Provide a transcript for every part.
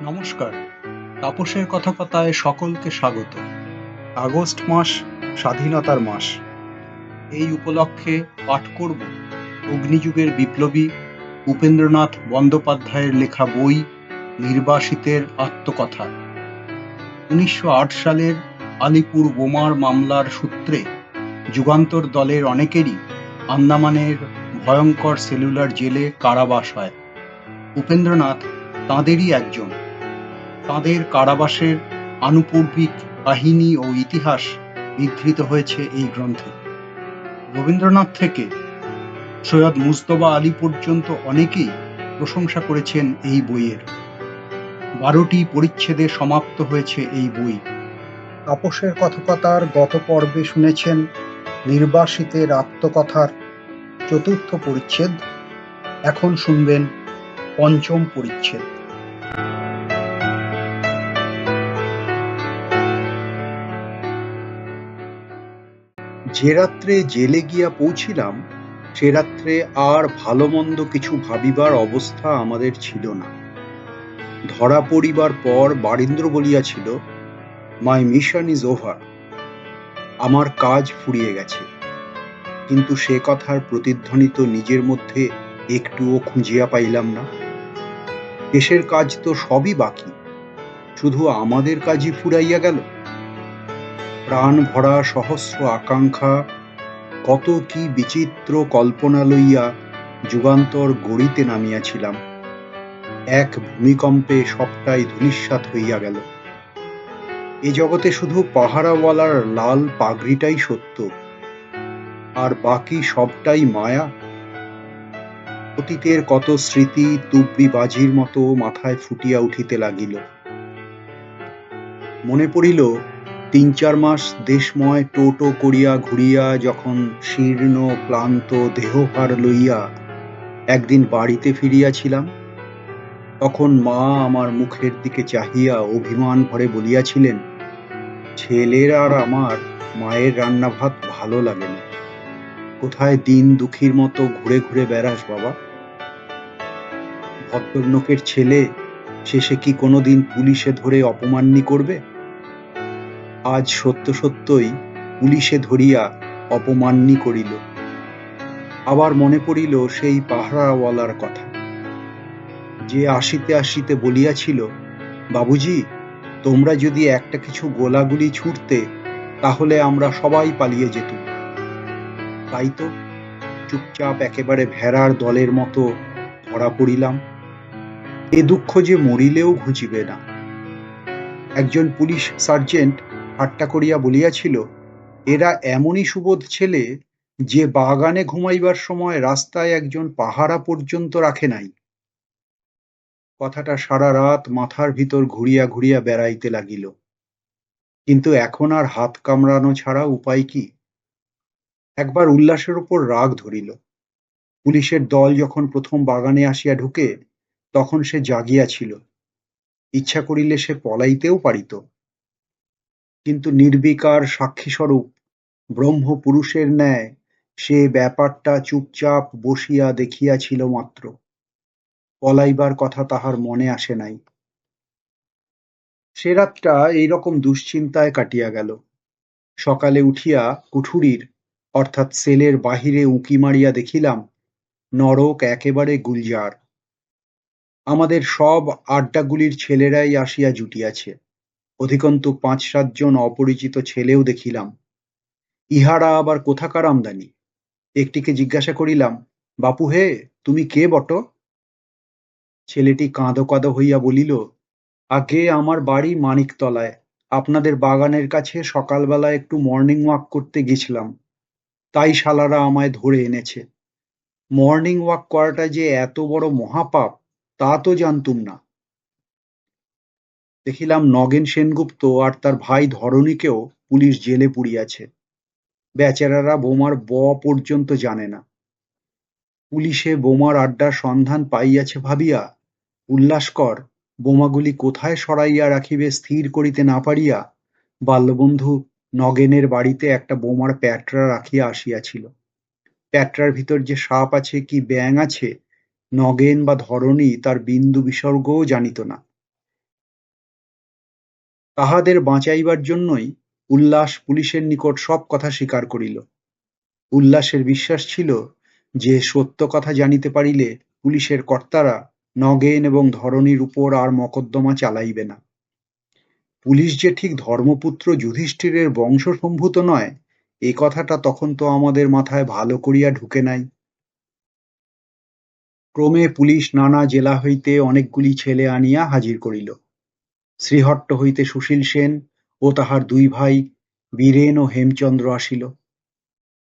নমস্কার। তাপসের কথকতায় সকলকে স্বাগত। আগস্ট মাস স্বাধীনতার মাস। এই উপলক্ষে পাঠ করব অগ্নিযুগের বিপ্লবী উপেন্দ্রনাথ বন্দ্যোপাধ্যায়ের লেখা বই নির্বাসিতের আত্মকথা। ১৯০৮ সালের আলিপুর বোমার মামলার সূত্রে যুগান্তর দলের অনেকেরই আন্দামানের ভয়ঙ্কর সেলুলার জেলে কারাবাস হয়। উপেন্দ্রনাথ তাঁদেরই একজন। তাঁদের কারাবাসের আনুপূর্বিক কাহিনী ও ইতিহাস বিধৃত হয়েছে এই গ্রন্থে। রবীন্দ্রনাথ থেকে সৈয়দ মুজতবা আলী পর্যন্ত অনেকেই প্রশংসা করেছেন এই বইয়ের। ১২টি পরিচ্ছেদে সমাপ্ত হয়েছে এই বই। তাপসের কথকতার গত পর্বে শুনেছেন নির্বাসিতের আত্মকথার চতুর্থ পরিচ্ছেদ। এখন শুনবেন পঞ্চম পরিচ্ছেদ। যে রাত্রে জেলে গিয়া পৌঁছিলাম সে রাত্রে আর ভালো মন্দ কিছু ভাবিবার অবস্থা আমাদের ছিল না। ধরা পড়িবার পর বারীন্দ্র বলিয়াছিল, মাই মিশন ইজ ওভার, আমার কাজ ফুরিয়ে গেছে। কিন্তু সে কথার প্রতিধ্বনি তো নিজের মধ্যে একটুও খুঁজিয়া পাইলাম না। দেশের কাজ তো সবই বাকি, শুধু আমাদের কাজই ফুরাইয়া গেল। প্রাণ ভরা সহস্র আকাঙ্ক্ষা, কত কি বিচিত্র কল্পনা লইয়া যুগান্তর গড়িতে নামিয়াছিলাম, এক ভূমিকম্পে সবটাই ধূলিসাৎ হইয়া গেল। এ জগতে শুধু পাহারাওয়ালার লাল পাগড়িটাই সত্য, আর বাকি সবটাই মায়া। অতীতের কত স্মৃতি তুবড়ি বাজির মতো মাথায় ফুটিয়া উঠিতে লাগিল। মনে পড়িল ৩-৪ মাস দেশময় টোটো করিয়া ঘুরিয়া যখন শীর্ণ ক্লান্ত দেহভার লইয়া একদিন বাড়িতে ফিরিয়াছিলাম, তখন মা আমার মুখের দিকে চাহিয়া অভিমান ভরে বলিয়াছিলেন, ছেলের আর আমার মায়ের রান্না ভাত ভালো লাগে না। কোথায় দিন দুঃখীর মতো ঘুরে ঘুরে বেড়াস বাবা? ভদ্রলোকের ছেলে শেষে কি কোনোদিন পুলিশে ধরে অপমাননি করবে? আজ সত্য সত্যই পুলিশে ধরিয়া অপমাননি করিল। আবার মনে পড়িল সেই পাহারাওয়ালার কথা, যে আসিতে আসিতে বলিয়াছিল, বাবুজি, তোমরা যদি একটা কিছু গোলাগুলি ছুটতে তাহলে আমরা সবাই পালিয়ে যেতুম। তাই তো চুপচাপ একেবারে ভেড়ার দলের মতো ধরা পড়িলাম। এ দুঃখ যে মরিলেও ঘুচিবে না। একজন পুলিশ সার্জেন্ট ঠাট্টা করিয়া বলিয়াছিল, এরা এমনই সুবোধ ছেলে যে বাগানে ঘুমাইবার সময় রাস্তায় একজন পাহারা পর্যন্ত রাখে নাই। কথাটা সারা রাত মাথার ভিতর ঘুরিয়া ঘুরিয়া বেড়াইতে লাগিল। কিন্তু এখন আর হাত কামড়ানো ছাড়া উপায় কি? একবার উল্লাসের উপর রাগ ধরিল। পুলিশের দল যখন প্রথম বাগানে আসিয়া ঢুকে তখন সে জাগিয়াছিল, ইচ্ছা করিলে সে পলাইতেও পারিত। কিন্তু নির্বিকার সাক্ষীস্বরূপ ব্রহ্মপুরুষের ন্যায় সে ব্যাপারটা চুপচাপ বসিয়া দেখিয়াছিল মাত্র। পলাইবার কথা তাহার মনে আসে নাই। সে রাতটা এইরকম দুশ্চিন্তায় কাটিয়া গেল। সকালে উঠিয়া কুঠুরির অর্থাৎ সেলের বাহিরে উঁকি মারিয়া দেখিলাম নরক একেবারে গুলজার। আমাদের সব আড্ডাগুলির ছেলেরাই আসিয়া জুটিয়াছে। অধিকন্তু ৫-৭ জন অপরিচিত ছেলেও দেখিলাম। ইহারা আবার কোথাকার আমদানি? একটিকে জিজ্ঞাসা করিলাম, বাপু হে, তুমি কে বট? ছেলেটি কাঁদো কাঁদো হইয়া বলিল, আগে আমার বাড়ি মানিকতলায়, আপনাদের বাগানের কাছে সকালবেলা একটু মর্নিং ওয়াক করতে গেছিলাম, তাই শালারা আমায় ধরে এনেছে। মর্নিং ওয়াক করাটা যে এত বড় মহাপাপ তা তো জানতুম না। দেখিলাম নগেন সেনগুপ্ত আর তার ভাই ধরণীকেও পুলিশ জেলে পুরিয়াছে। বেচারারা বোমার পর্যন্ত জানে না। পুলিশে বোমার আড্ডার সন্ধান পাইয়াছে ভাবিয়া উল্লাসকর বোমাগুলি কোথায় সরাইয়া রাখিবে স্থির করিতে না পারিয়া বাল্যবন্ধু নগেনের বাড়িতে একটা বোমার প্যাটরা রাখিয়া আসিয়াছিল। প্যাটরার ভিতর যে সাপ আছে কি ব্যাঙ আছে নগেন বা ধরণী তার বিন্দু বিসর্গও জানিত না। তাহাদের বাঁচাইবার জন্যই উল্লাস পুলিশের নিকট সব কথা স্বীকার করিল। উল্লাসের বিশ্বাস ছিল যে সত্য কথা জানিতে পারিলে পুলিশের কর্তারা নগেন এবং ধরণীর উপর আর মকদ্দমা চালাইবে না। পুলিশ যে ঠিক ধর্মপুত্র যুধিষ্ঠিরের বংশসম্ভূত নয়, এ কথাটা তখন তো আমাদের মাথায় ভালো করিয়া ঢুকে নাই। ক্রমে পুলিশ নানা জেলা হইতে অনেকগুলি ছেলে আনিয়া হাজির করিল। শ্রীহট্ট হইতে সুশীল সেন ও তাহার দুই ভাই বীরেন ও হেমচন্দ্র আসিল।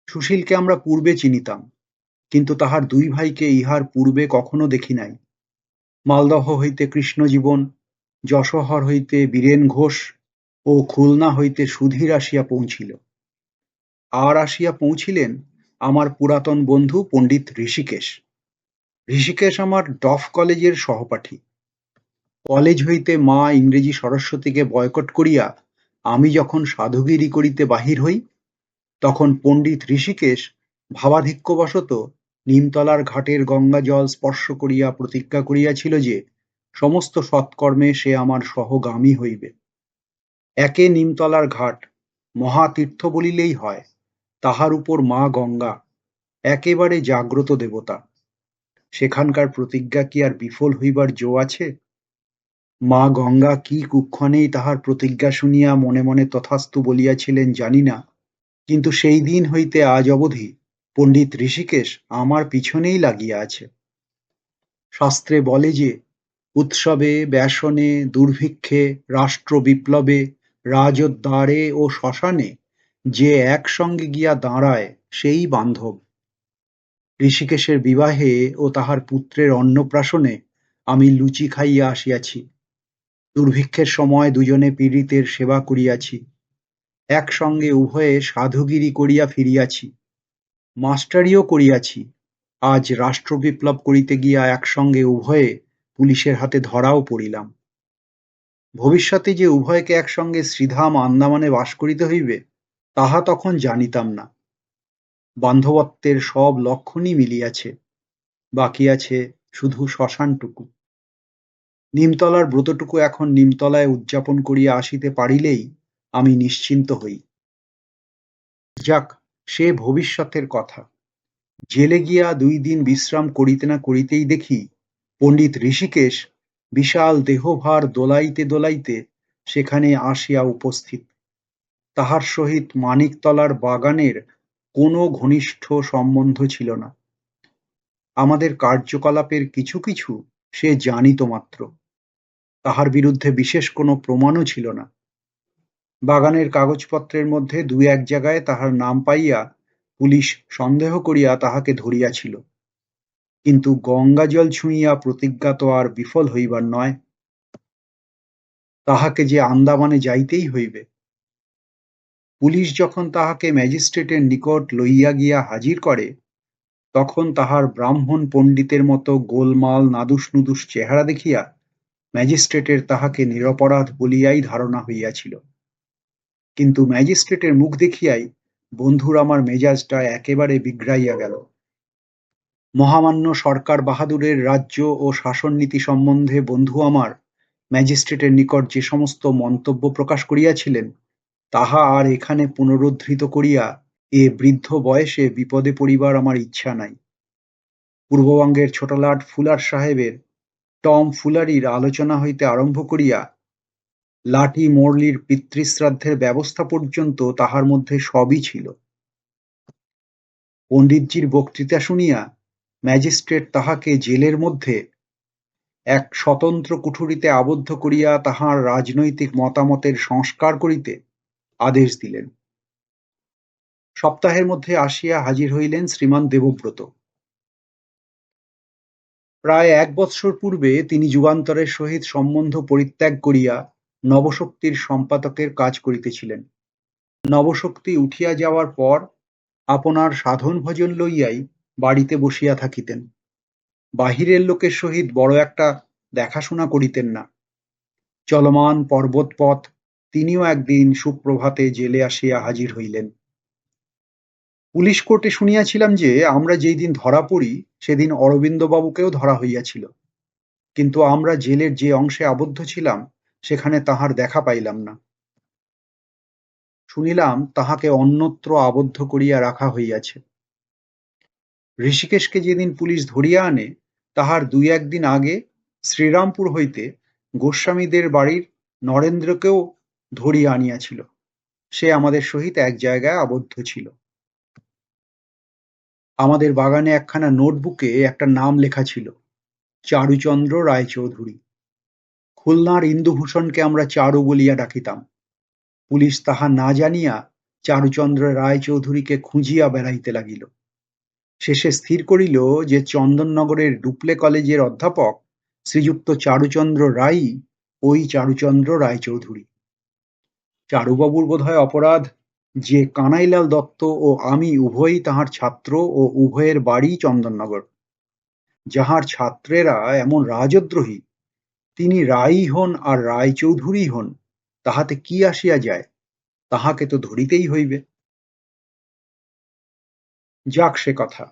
সুশীলকে আমরা পূর্বে চিনিতাম, কিন্তু তাহার দুই ভাইকে ইহার পূর্বে কখনো দেখি নাই। মালদহ হইতে কৃষ্ণজীবন, যশোহর হইতে বীরেন ঘোষ ও খুলনা হইতে সুধীর আসিয়া পৌঁছিল। আর আসিয়া পৌঁছিলেন আমার পুরাতন বন্ধু পণ্ডিত ঋষিকেশ। ঋষিকেশ আমার ডফ কলেজের সহপাঠী। কলেজ হইতে মা ইংরেজি সরস্বতীকে বয়কট করিয়া আমি যখন সাধুগিরি করিতে বাহির হই, তখন পণ্ডিত ঋষিকেশ ভাবাধিক্যবশত নিমতলার ঘাটের গঙ্গা জল স্পর্শ করিয়া প্রতিজ্ঞা করিয়াছিল যে সমস্ত সৎকর্মে সে আমার সহগামী হইবে। একে নিমতলার ঘাট মহাতীর্থ বলিলেই হয়, তাহার উপর মা গঙ্গা একেবারে জাগ্রত দেবতা। সেখানকার প্রতিজ্ঞা কি আর বিফল হইবার জো আছে? মা গঙ্গা কি কুক্ষণেই তাহার প্রতিজ্ঞা শুনিয়া মনে মনে তথাস্তু বলিয়াছিলেন জানি না, কিন্তু সেই দিন হইতে আজ অবধি পণ্ডিত ঋষিকেশ আমার পিছনেই লাগিয়া আছে। শাস্ত্রে বলে যে উৎসবে, ব্যসনে, দুর্ভিক্ষে, রাষ্ট্র বিপ্লবে, রাজোদ্ধারে ও শ্মশানে যে একসঙ্গে গিয়া দাঁড়ায় সেই বান্ধব। ঋষিকেশের বিবাহে ও তাহার পুত্রের অন্নপ্রাশনে আমি লুচি খাইয়া আসিয়াছি। দুর্ভিক্ষের সময় দুজনে পীড়িতের সেবা করিয়াছি। একসঙ্গে উভয়ে সাধুগিরি করিয়া ফিরিয়াছি, মাস্টারিও করিয়াছি। আজ রাষ্ট্রবিপ্লব করিতে গিয়া একসঙ্গে উভয়ে পুলিশের হাতে ধরাও পড়িলাম। ভবিষ্যতে যে উভয়কে একসঙ্গে শ্রীধাম আন্দামানে বাস করিতে হইবে, তাহা তখন জানিতাম না। বান্ধবত্বের সব লক্ষণই মিলিয়াছে, বাকি আছে শুধু শ্মশানটুকু। নিমতলার ব্রতটুকু এখন নিমতলায় উদযাপন করিয়া আসিতে পারিলেই আমি নিশ্চিন্ত হই। যাক, সে ভবিষ্যতের কথা। জেলে গিয়া 2 দিন বিশ্রাম করিতে না করিতেই দেখি পণ্ডিত ঋষিকেশ বিশাল দেহভার দোলাইতে দোলাইতে সেখানে আসিয়া উপস্থিত। তাহার সহিত মানিকতলার বাগানের কোনো ঘনিষ্ঠ সম্বন্ধ ছিল না। আমাদের কার্যকলাপের কিছু কিছু সে জানিত মাত্র, তাহার বিরুদ্ধে বিশেষ কোনো প্রমাণও ছিল না। বাগানের কাগজপত্রের মধ্যে 2-1 জায়গায় তাহার নাম পাইয়া পুলিশ সন্দেহ করিয়া তাহাকে ধরিয়াছিল, কিন্তু গঙ্গাজল ছুঁইয়া প্রতিজ্ঞা তো আর বিফল হইবার নয়। তাহাকে যে আন্দামানে যাইতেই হইবে। পুলিশ যখন তাহাকে ম্যাজিস্ট্রেটের নিকট লইয়া গিয়া হাজির করে, তখন তাহার ব্রাহ্মণ পণ্ডিতের মতো গোলমাল নাদুস নুদুস চেহারা দেখিয়া ম্যাজিস্ট্রেটের তাহাকে নিরপরাধ বলিয়াই ধারণা হইয়াছিল। কিন্তু ম্যাজিস্ট্রেটের মুখ দেখিয়াই বন্ধুর আমার মেজাজটা একেবারে বিগড়াইয়া গেল। মহামান্য সরকার বাহাদুরের রাজ্য ও শাসননীতি সম্বন্ধে বন্ধু আমার ম্যাজিস্ট্রেটের নিকট যে সমস্ত মন্তব্য প্রকাশ করিয়াছিলেন, তাহা আর এখানে পুনরুদ্ধৃত করিয়া এ বৃদ্ধ বয়সে বিপদে পড়িবার আমার ইচ্ছা নাই। পূর্ববঙ্গের ছোটলাট ফুলার সাহেবের টম ফুলারির আলোচনা হইতে আরম্ভ করিয়া লাটি মোরলির পিতৃশ্রাদ্ধের ব্যবস্থা পর্যন্ত তাহার মধ্যে সবই ছিল। পণ্ডিতজির বক্তৃতা শুনিয়া ম্যাজিস্ট্রেট তাহাকে জেলের মধ্যে এক স্বতন্ত্র কুঠুরিতে আবদ্ধ করিয়া তাহার রাজনৈতিক মতামতের সংস্কার করিতে আদেশ দিলেন। সপ্তাহের মধ্যে আসিয়া হাজির হইলেন শ্রীমান দেবব্রত। প্রায় 1 বৎসর পূর্বে তিনি যুগান্তরের সহিত সম্বন্ধ পরিত্যাগ করিয়া নবশক্তির সম্পাদকের কাজ করিতেছিলেন। নবশক্তি উঠিয়া যাওয়ার পর আপনার সাধন ভজন লইয়াই বাড়িতে বসিয়া থাকিতেন। বাহিরের লোকের সহিত বড় একটা দেখাশোনা করিতেন না। চলমান পর্বতপথ তিনিও একদিন সুপ্রভাতে জেলে আসিয়া হাজির হইলেন। পুলিশ কোর্টে শুনিয়াছিলাম যে আমরা যেই দিন ধরা পড়ি সেদিন অরবিন্দবাবুকেও ধরা হইয়াছিল, কিন্তু আমরা জেলের যে অংশে আবদ্ধ ছিলাম সেখানে তাহার দেখা পাইলাম না। শুনিলাম তাহাকে অন্যত্র আবদ্ধ করিয়া রাখা হইয়াছে। ঋষিকেশকে যেদিন পুলিশ ধরিয়া আনে, তাহার দুই একদিন আগে শ্রীরামপুর হইতে গোস্বামীদের বাড়ির নরেন্দ্রকেও ধরিয়া আনিয়াছিল। সে আমাদের সহিত এক জায়গায় আবদ্ধ ছিল। আমাদের বাগানে একখানা নোটবুকে একটা নাম লেখা ছিল, চারুচন্দ্র রায়চৌধুরী। খুলনার ইন্দুভূষণকে আমরা চারু বলিয়া ডাকিতাম। পুলিশ তাহা না জানিয়া চারুচন্দ্র রায়চৌধুরীকে খুঁজিয়া বেড়াইতে লাগিল। শেষে স্থির করিল যে চন্দননগরের ডুপ্লে কলেজের অধ্যাপক শ্রীযুক্ত চারুচন্দ্র রায়ই ওই চারুচন্দ্র রায়চৌধুরী। চারুবাবুর বোধহয় অপরাধ যে কানাইলাল দত্ত ও আমি উভয়ই তাহার ছাত্র ও উভয়ের বাড়ি চন্দননগর। যাহার ছাত্রেরা এমন রাজদ্রোহী, তিনি রায়ই হন আর রায়চৌধুরী হন, তাহাতে কি আসিয়া যায়? তাহাকে তো ধরিতেই হইবে। যাক সে কথা।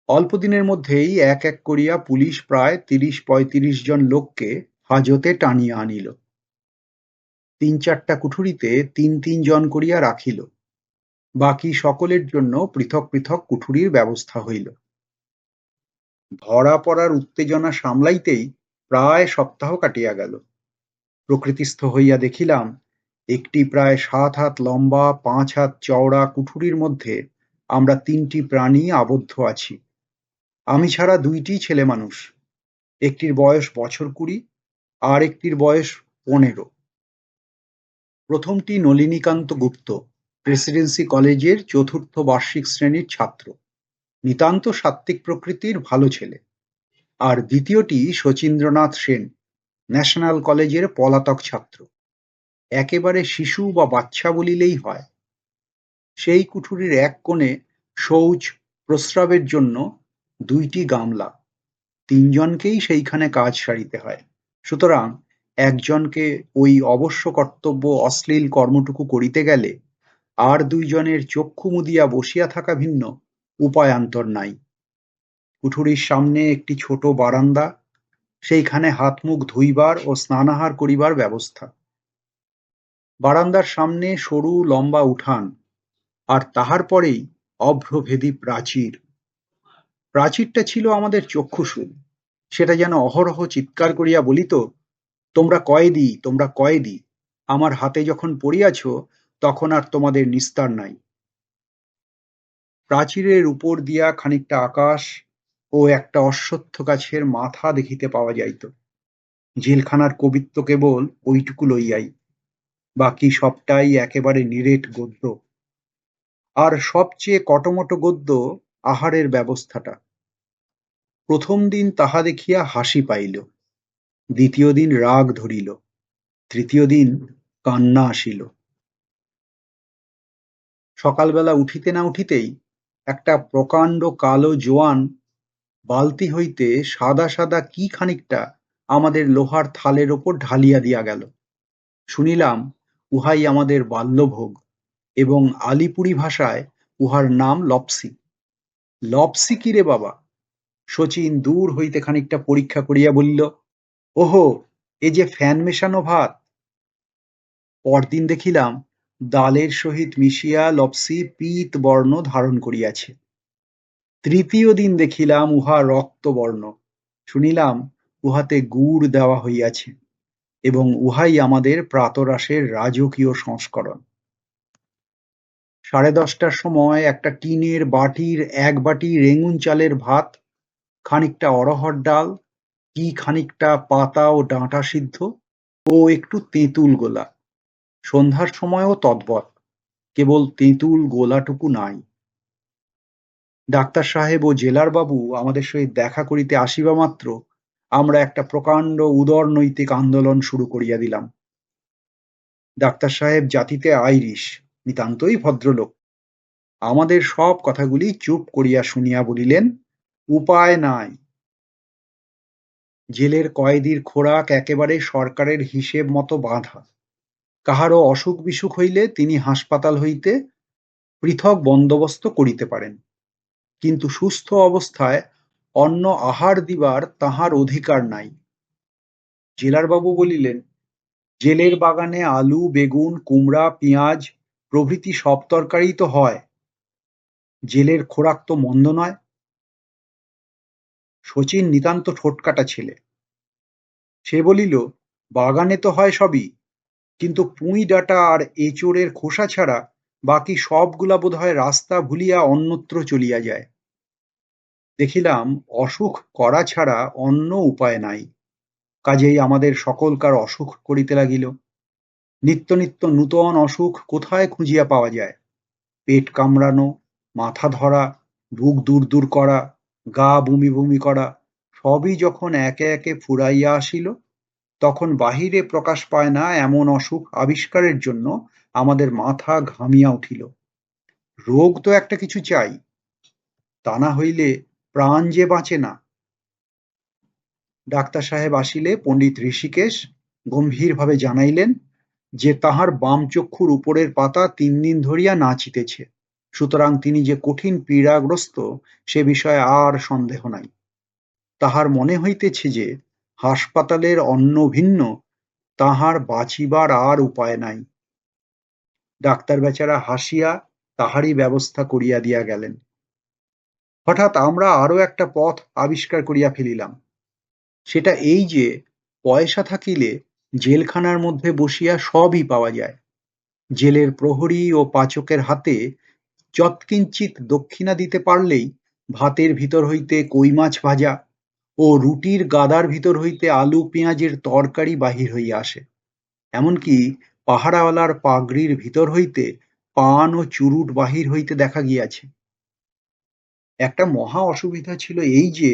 অল্পদিনের মধ্যেই এক এক করিয়া পুলিশ প্রায় ৩০-৩৫ জন লোককে হাজতে টানিয়া আনিল। ৩-৪টা কুঠুরিতে ৩-৩ জন করিয়া রাখিল। বাকি সকলের জন্য পৃথক পৃথক কুঠুরির ব্যবস্থা হইল। ধরা পড়ার উত্তেজনা সামলাইতেই প্রায় সপ্তাহ কাটিয়া গেল। প্রকৃতিস্থ হইয়া দেখিলাম, একটি প্রায় ৭ হাত লম্বা ৫ হাত চওড়া কুঠুরির মধ্যে আমরা ৩টি প্রাণী আবদ্ধ আছি। আমি ছাড়া ২টি ছেলেমানুষ। একটির বয়স বছর ২০, আর একটির বয়স ১৫। প্রথমটি নলিনীকান্ত গুপ্ত, প্রেসিডেন্সি কলেজের ৪র্থ বার্ষিক শ্রেণীর ছাত্র, নিতান্ত সাত্ত্বিক প্রকৃতির ভালো ছেলে। আর দ্বিতীয়টি শচীন্দ্রনাথ সেন, ন্যাশনাল কলেজের পলাতক ছাত্র, একেবারে শিশু বা বাচ্চা বলিলেই হয়। সেই কুঠুরির এক কোণে শৌচ প্রস্রাবের জন্য ২টি গামলা, ৩ জনকেই সেইখানে কাজ সারিতে হয়। সুতরাং একজনকে ওই অবশ্য কর্তব্য অশ্লীল কর্মটুকু করিতে গেলে আর ২ জনের চক্ষু মুদিয়া বসিয়া থাকা ভিন্ন উপায়ান্তর নাই। কুঠুরির সামনে একটি ছোট বারান্দা, সেইখানে হাত মুখ ধুইবার ও স্নানাহার করিবার ব্যবস্থা। বারান্দার সামনে সরু লম্বা উঠান, আর তাহার পরেই অভ্রভেদী প্রাচীর। প্রাচীরটা ছিল আমাদের চক্ষুশূল। সেটা যেন অহরহ চিৎকার করিয়া বলিত, তোমরা কয়েদি, তোমরা কয়েদি, আমার হাতে যখন পড়িয়াছ তখন আর তোমাদের নিস্তার নাই। প্রাচীরের উপর দিয়া খানিকটা আকাশ ও একটা অশ্বত্থ গাছের মাথা দেখিতে পাওয়া যাইত। জেলখানার কবিত্ব কেবল ওইটুকু লইয়াই, বাকি সবটাই একেবারে নিরেট গদ্য। আর সবচেয়ে কটমট গদ্য আহারের ব্যবস্থাটা। প্রথম দিন তাহা দেখিয়া হাসি পাইল, দ্বিতীয় দিন রাগ ধরিল, তৃতীয় দিন কান্না আসিল। সকালবেলা উঠিতে না উঠিতেই একটা প্রকাণ্ড কালো জোয়ান বালতি হইতে সাদা সাদা কি খানিকটা আমাদের লোহার থালের ওপর ঢালিয়া দিয়া গেল। শুনিলাম উহাই আমাদের বাল্যভোগ, এবং আলিপুরি ভাষায় উহার নাম লপসি। লপসি কি রে বাবা? শচীন দূর হইতে খানিকটা পরীক্ষা করিয়া বলিল, ওহো, এ যে ফ্যান মেশানো ভাত। পরদিন দেখিলাম ডালের সহিত মিশিয়া লপসি পীত বর্ণ ধারণ করিয়াছে। তৃতীয় দিন দেখিলাম উহা রক্তবর্ণ। শুনিলাম উহাতে গুড় দেওয়া হইয়াছে, এবং উহাই আমাদের প্রাতরাশের রাজকীয় সংস্করণ। 10:30টার সময় একটা টিনের বাটির 1 বাটি রেঙুন চালের ভাত, খানিকটা অড়হর ডাল, কি খানিকটা পাতা ও ডাঁটা সিদ্ধ, ও একটু তেঁতুল গোলা। সন্ধ্যার সময়ও তদ্বৎ, কেবল তেঁতুল গোলাটুকু নাই। ডাক্তার সাহেব ও জেলার বাবু আমাদের সহিত দেখা করিতে আসিবা মাত্র আমরা একটা প্রকাণ্ড উদরনৈতিক আন্দোলন শুরু করিয়া দিলাম। ডাক্তার সাহেব জাতিতে আইরিশ, নিতান্তই ভদ্রলোক। আমাদের সব কথাগুলি চুপ করিয়া শুনিয়া বলিলেন, উপায় নাই। জেলের কয়েদির খোরাক একেবারে সরকারের হিসেব মতো বাঁধা। কাহারও অসুখ বিসুখ হইলে তিনি হাসপাতাল হইতে পৃথক বন্দোবস্ত করিতে পারেন, কিন্তু সুস্থ অবস্থায় অন্ন আহার দিবার তাহার অধিকার নাই। জেলার বাবু বলিলেন, জেলের বাগানে আলু, বেগুন, কুমড়া, পেঁয়াজ প্রভৃতি সব তরকারিই তো হয়, জেলের খোরাক তো মন্দ নয়। শচীন নিতান্ত ঠোঁটকাটা ছেলে। সে বলিল, বাগানে তো হয় সবই, কিন্তু পুঁই ডাঁটা আর এঁচোড়ের খোসা ছাড়া বাকি সবগুলা বোধহয় রাস্তা ভুলিয়া অন্যত্র চলিয়া যায়। দেখিলাম অসুখ করা ছাড়া অন্য উপায় নাই, কাজেই আমাদের সকলকার অসুখ করিতে লাগিল। নিত্য নিত্য নূতন অসুখ কোথায় খুঁজিয়া পাওয়া যায়? পেট কামড়ানো, মাথা ধরা, বুক দূর দূর করা, গা বমি বমি করা, সবই যখন একে একে ফুরাইয়া আসিল, তখন বাহিরে প্রকাশ পায় না এমন অসুখ আবিষ্কারের জন্য আমাদের মাথা ঘামিয়া উঠিল। রোগ তো একটা কিছু চাই, তা না হইলে প্রাণ যে বাঁচে না। ডাক্তার সাহেব আসিলে পণ্ডিত ঋষিকেশ গম্ভীরভাবে জানাইলেন যে তাহার বাম চক্ষুর উপরের পাতা ৩ দিন ধরিয়া নাচিতেছে, সুতরাং তিনি যে কঠিন পীড়াগ্রস্ত সে বিষয়ে আর সন্দেহ নাই। তাহার মনে হইতেছে যে হাসপাতালের অন্ন ভিন্ন তাহার বাঁচিবার আর উপায় নাই। ডাক্তার বেচারা হাসিয়া তাহারই ব্যবস্থা করিয়া দিয়া গেলেন। হঠাৎ আমরা আরো একটা পথ আবিষ্কার করিয়া ফেলিলাম। সেটা এই যে পয়সা থাকিলে জেলখানার মধ্যে বসিয়া সবই পাওয়া যায়। জেলের প্রহরী ও পাচকের হাতে যৎকিঞ্চিৎ দক্ষিণা দিতে পারলেই ভাতের ভিতর হইতে কই মাছ ভাজা ও রুটির গাদার ভিতর হইতে আলু পেঁয়াজের তরকারি বাহির হইয়া আসে। এমনকি পাহারাওয়ালার পাগড়ির ভিতর হইতে পান ও চুরুট বাহির হইতে দেখা গিয়াছে। একটা মহা অসুবিধা ছিল এই যে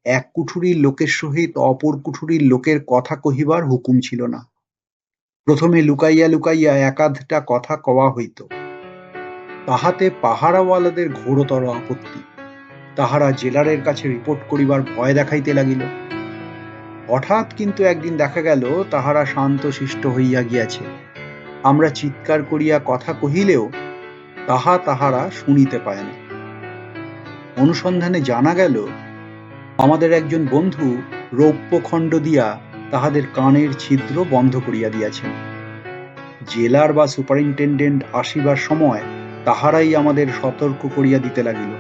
এক কুঠুরির লোকের সহিত অপর কুঠুরির লোকের কথা কহিবার হুকুম ছিল না। প্রথমে লুকাইয়া লুকাইয়া একাধটা কথা কওয়া হইত, তাহাতে পাহারাওয়ালাদের ঘোরতর আপত্তি। তাহারা জেলারের কাছে রিপোর্ট করিবার ভয় দেখাইতে লাগিল। হঠাৎ কিন্তু একদিন দেখা গেল তাহারা শান্ত শিষ্ট হইয়া গিয়াছে। আমরা চিৎকার করিয়া কথা কহিলেও তাহারা শুনিতে পায় না। অনুসন্ধানে জানা গেল আমাদের একজন বন্ধু রৌপ্যখণ্ড দিয়া তাহাদের কানের ছিদ্র বন্ধ করিয়া দিয়াছেন। জেলার বা সুপারিনটেন্ডেন্ট আসিবার সময় তাহারাই আমাদের সতর্ক করিয়া দিতে লাগিল।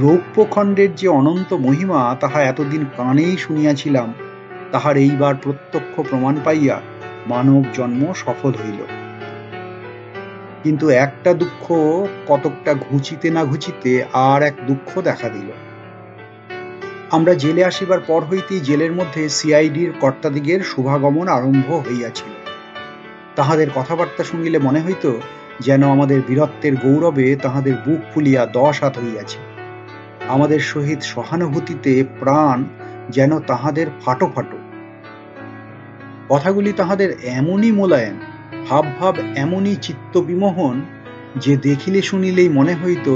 রৌপ্যখণ্ডের যে অনন্ত মহিমা তাহা এতদিন কানেই শুনিয়াছিলাম, তাহার এইবার প্রত্যক্ষ প্রমাণ পাইয়া মানব জন্ম সফল হইল। কিন্তু একটা দুঃখ কতকটা ঘুচিতে না ঘুচিতে আর এক দুঃখ দেখা দিল। আমরা জেলে আসিবার পর হইতেই জেলের মধ্যে সিআইডির কর্তাদিগের শুভাগমন আরম্ভ হইয়াছিল। তাহাদের কথাবার্তা শুনিলে মনে হইত যেন আমাদের বীরত্বের গৌরবে তাহাদের বুক ফুলিয়া 10 হাত হইয়াছে। আমাদের সহিত সহানুভূতিতে প্রাণ যেন তাহাদের ফাটো ফাটো। কথাগুলি তাহাদের এমনই মোলায়েম, হাবভাব এমনই চিত্তবিমোহন যে দেখিলে শুনিলেই মনে হইত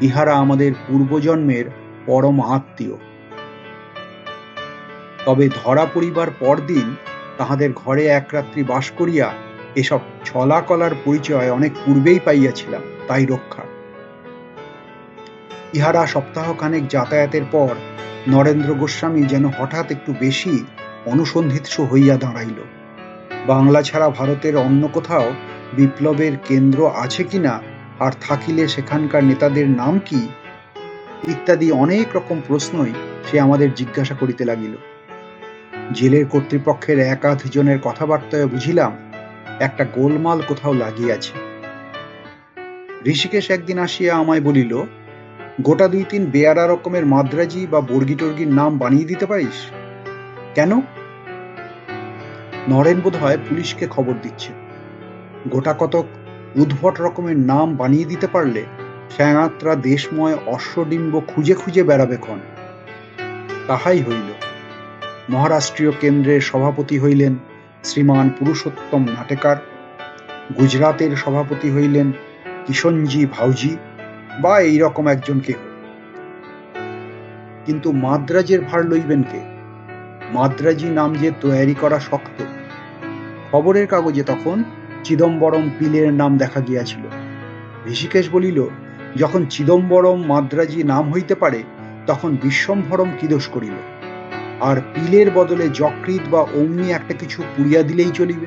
ইহারা আমাদের পূর্বজন্মের পরম আত্মীয়। তবে ধরা পড়িবার পরদিন তাহাদের ঘরে এক রাত্রি বাস করিয়া এসব ছলা কলার পরিচয় অনেক পূর্বেই পাইয়াছিলাম, তাই রক্ষা। ইহারা সপ্তাহখানেক যাতায়াতের পর নরেন্দ্র গোস্বামী যেন হঠাৎ একটু বেশি অনুসন্ধিৎসু হইয়া দাঁড়াইল। বাংলা ছাড়া ভারতের অন্য কোথাও বিপ্লবের কেন্দ্র আছে কিনা, আর থাকিলে সেখানকার নেতাদের নাম কি, ইত্যাদি অনেক রকম প্রশ্নই সে আমাদের জিজ্ঞাসা করিতে লাগিল। জেলের কর্তৃপক্ষের এক আধ জনের কথাবার্তায় বুঝিলাম একটা গোলমাল কোথাও লাগিয়াছে। ঋষিকেশ একদিন আসিয়া আমায় বলিল, গোটা 2-3 বেয়ারা রকমের মাদ্রাজি বা বর্গি টর্গির নাম বানিয়ে দিতে পারিস? কেন? নরেন বোধ হয় পুলিশকে খবর দিচ্ছে। গোটা কতক উদ্ভট রকমের নাম বানিয়ে দিতে পারলে শ্যাঙাত্রা দেশময় অশ্বডিম্ব খুঁজে খুঁজে বেড়াবে ক্ষণ। তাহাই হইল। মহারাষ্ট্রীয় কেন্দ্রের সভাপতি হইলেন শ্রীমান পুরুষোত্তম নাটেকার, গুজরাতের সভাপতি হইলেন কিষণজি ভাউজি বা এইরকম একজন কেহ। কিন্তু মাদ্রাজের ভার লইবেন কে? মাদ্রাজি নাম যে তৈরি করা শক্ত। খবরের কাগজে তখন চিদম্বরম পিলের নাম দেখা গিয়াছিল। ঋষিকেশ বলিল, যখন চিদম্বরম মাদ্রাজি নাম হইতে পারে তখন বিশ্বম্ভরম কি দোষ করিল? আর পিলের বদলে যকৃৎ বা অমনি একটা কিছু পুড়িয়া দিলেই চলিবে।